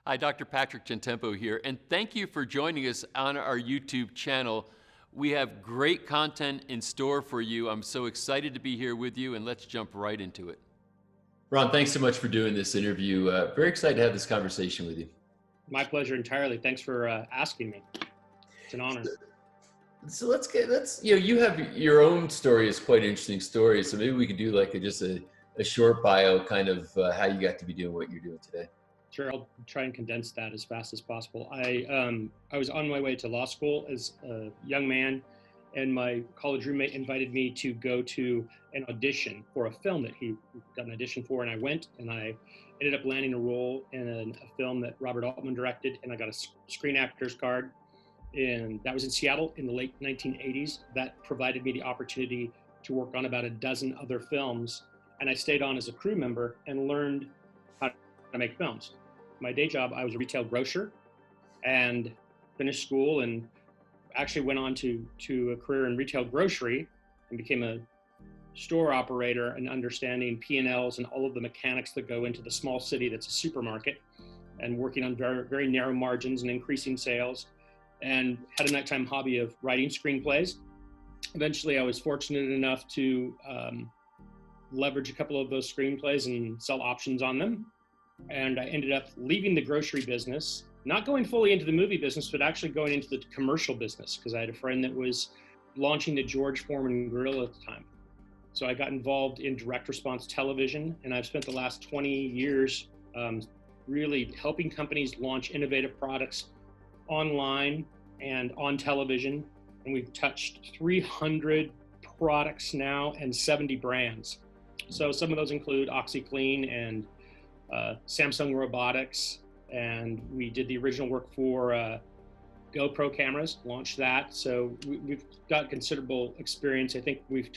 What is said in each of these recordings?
Hi, Dr. Patrick Gentempo here, and thank you for joining us on our YouTube channel. We have great content in store for you. I'm so excited to be here with you, and let's jump right into it. Ron, thanks so much for doing this interview. Very excited to have this conversation with you. My pleasure entirely. Thanks for asking me. It's an honor. So you have your own story is quite an interesting story. So maybe we could do like just a short bio, kind of how you got to be doing what you're doing today. Sure, I'll try and condense that as fast as possible. I was on my way to law school as a young man, and my college roommate invited me to go to an audition for a film that he got an audition for, and I went, and I ended up landing a role in a film that Robert Altman directed, and I got a Screen Actors card, and that was in Seattle in the late 1980s. That provided me the opportunity to work on about a dozen other films, and I stayed on as a crew member and learned how to make films. My day job, I was a retail grocer and finished school and actually went on to a career in retail grocery and became a store operator and understanding P&Ls and all of the mechanics that go into the small city that's a supermarket, and working on very, very narrow margins and increasing sales, and had a nighttime hobby of writing screenplays. Eventually, I was fortunate enough to leverage a couple of those screenplays and sell options on them. And I ended up leaving the grocery business, not going fully into the movie business, but actually going into the commercial business, because I had a friend that was launching the George Foreman grill at the time. So I got involved in direct response television, and I've spent the last 20 years really helping companies launch innovative products online and on television. And we've touched 300 products now and 70 brands. So some of those include OxyClean and Samsung Robotics, and we did the original work for GoPro cameras, launched that. So we've got considerable experience. I think we've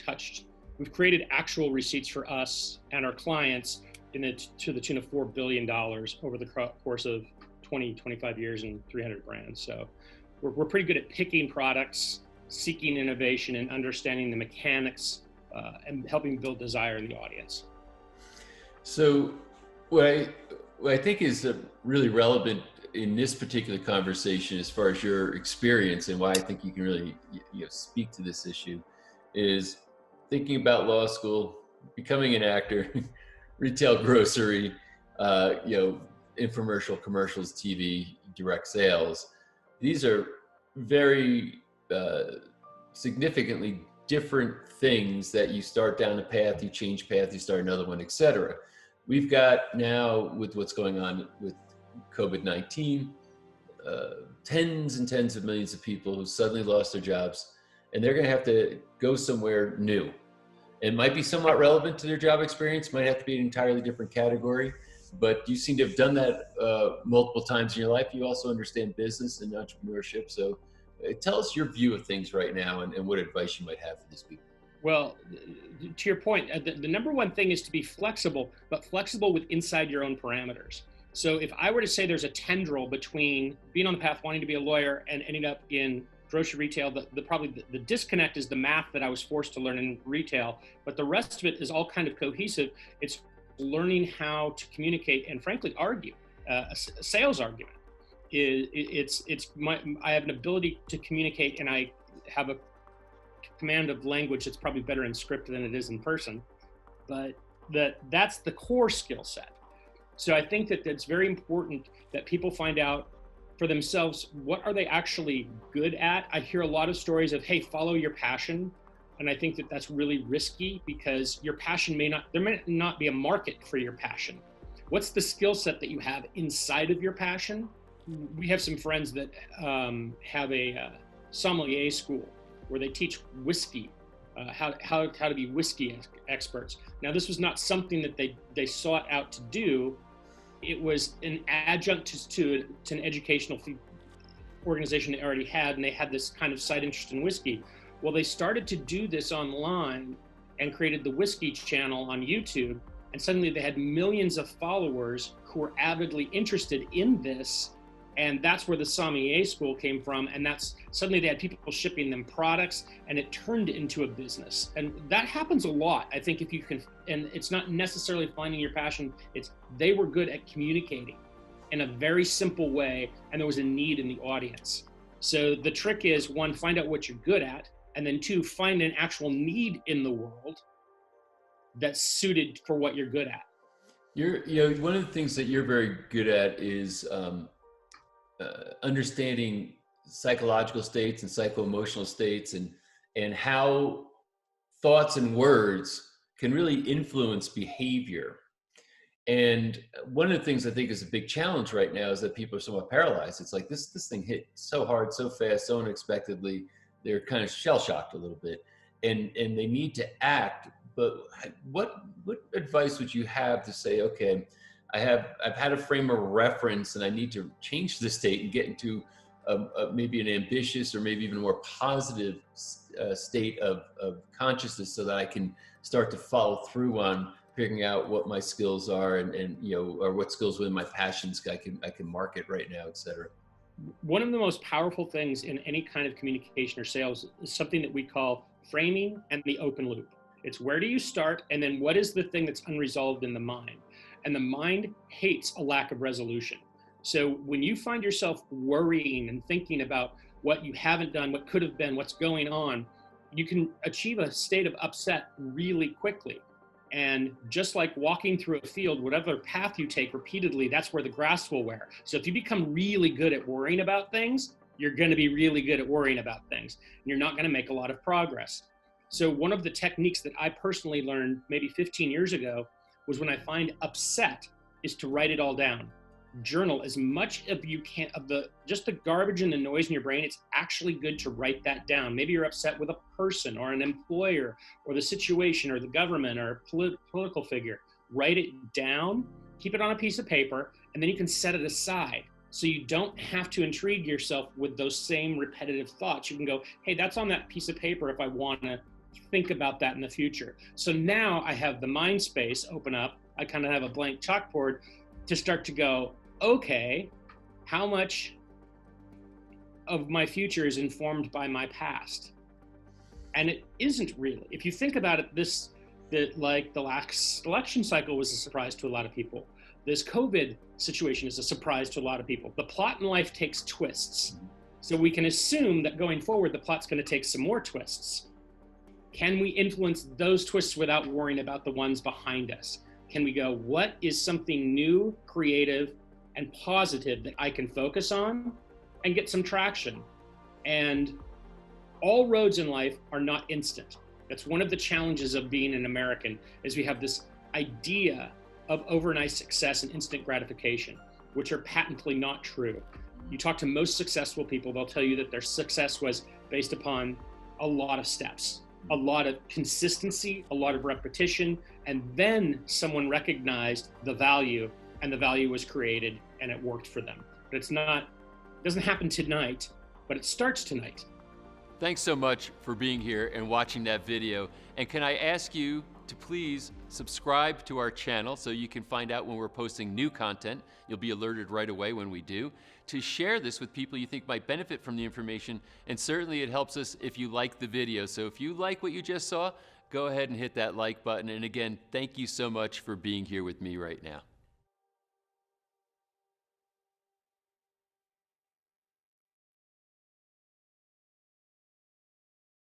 created actual receipts for us and our clients to the tune of $4 billion over the course of 25 years and 300 brands. So we're pretty good at picking products, seeking innovation, and understanding the mechanics and helping build desire in the audience. So what I think is really relevant in this particular conversation, as far as your experience and why I think you can really speak to this issue, is thinking about law school, becoming an actor, retail grocery, infomercial, commercials, TV, direct sales. These are very significantly different things that you start down a path, you change path, you start another one, etc. We've got now, with what's going on with COVID-19, tens and tens of millions of people who suddenly lost their jobs, and they're going to have to go somewhere new. It might be somewhat relevant to their job experience, might have to be an entirely different category, but you seem to have done that multiple times in your life. You also understand business and entrepreneurship. So tell us your view of things right now and what advice you might have for these people. Well, to your point, the number one thing is to be flexible, but flexible with inside your own parameters. So if I were to say there's a tendril between being on the path wanting to be a lawyer and ending up in grocery retail, the disconnect is the math that I was forced to learn in retail, but the rest of it is all kind of cohesive. It's learning how to communicate and frankly argue. A sales argument I have an ability to communicate, and I have a command of language that's probably better in script than it is in person, but that's the core skill set. So I think that it's very important that people find out for themselves, what are they actually good at? I hear a lot of stories of, hey, follow your passion. And I think that that's really risky, because your passion there may not be a market for your passion. What's the skill set that you have inside of your passion? We have some friends that have a sommelier school where they teach whiskey, how to be whiskey experts. Now, this was not something that they sought out to do. It was an adjunct to an educational organization they already had, and they had this kind of side interest in whiskey. Well, they started to do this online and created the Whiskey channel on YouTube, and suddenly they had millions of followers who were avidly interested in this. And that's where the sommelier school came from. And that's suddenly they had people shipping them products, and it turned into a business. And that happens a lot. I think if you can, and it's not necessarily finding your passion, it's they were good at communicating. in a very simple way, and there was a need in the audience. So the trick is, one, find out what you're good at, and then two, find an actual need in the world that's suited for what you're good at. One of the things that you're very good at is understanding psychological states and psycho-emotional states, and how thoughts and words can really influence behavior. And one of the things I think is a big challenge right now is that people are somewhat paralyzed. It's like this thing hit so hard, so fast, so unexpectedly. They're kind of shell shocked a little bit, and they need to act. But what advice would you have to say, okay, I've had a frame of reference, and I need to change the state and get into maybe an ambitious or maybe even more positive state of consciousness, so that I can start to follow through on figuring out what my skills are, and or what skills within my passions I can market right now, et cetera. One of the most powerful things in any kind of communication or sales is something that we call framing and the open loop. It's where do you start, and then what is the thing that's unresolved in the mind? And the mind hates a lack of resolution. So when you find yourself worrying and thinking about what you haven't done, what could have been, what's going on, you can achieve a state of upset really quickly. And just like walking through a field, whatever path you take repeatedly, that's where the grass will wear. So if you become really good at worrying about things, you're going to be really good at worrying about things. And you're not going to make a lot of progress. So one of the techniques that I personally learned maybe 15 years ago was, when I find upset, is to write it all down. Journal as much as you can of just the garbage and the noise in your brain. It's actually good to write that down. Maybe you're upset with a person or an employer or the situation or the government or a political figure. Write it down, keep it on a piece of paper, and then you can set it aside. So you don't have to intrigue yourself with those same repetitive thoughts. You can go, hey, that's on that piece of paper if I want to think about that in the future. So now I have the mind space open up. I kind of have a blank chalkboard to start to go, okay, how much of my future is informed by my past? And it isn't really. If you think about it, like the last election cycle was a surprise to a lot of people. This COVID situation is a surprise to a lot of people. The plot in life takes twists. So we can assume that going forward, the plot's going to take some more twists. Can we influence those twists without worrying about the ones behind us? Can we go, what is something new, creative, and positive that I can focus on and get some traction? And all roads in life are not instant. That's one of the challenges of being an American, is we have this idea of overnight success and instant gratification, which are patently not true. You talk to most successful people, they'll tell you that their success was based upon a lot of steps, a lot of consistency, a lot of repetition, and then someone recognized the value, and the value was created, and it worked for them. But it doesn't happen tonight, but it starts tonight. Thanks so much for being here and watching that video. And can I ask you to please subscribe to our channel so you can find out when we're posting new content. You'll be alerted right away when we do. To share this with people you think might benefit from the information, and certainly it helps us if you like the video. So if you like what you just saw, go ahead and hit that like button. And again, thank you so much for being here with me right now.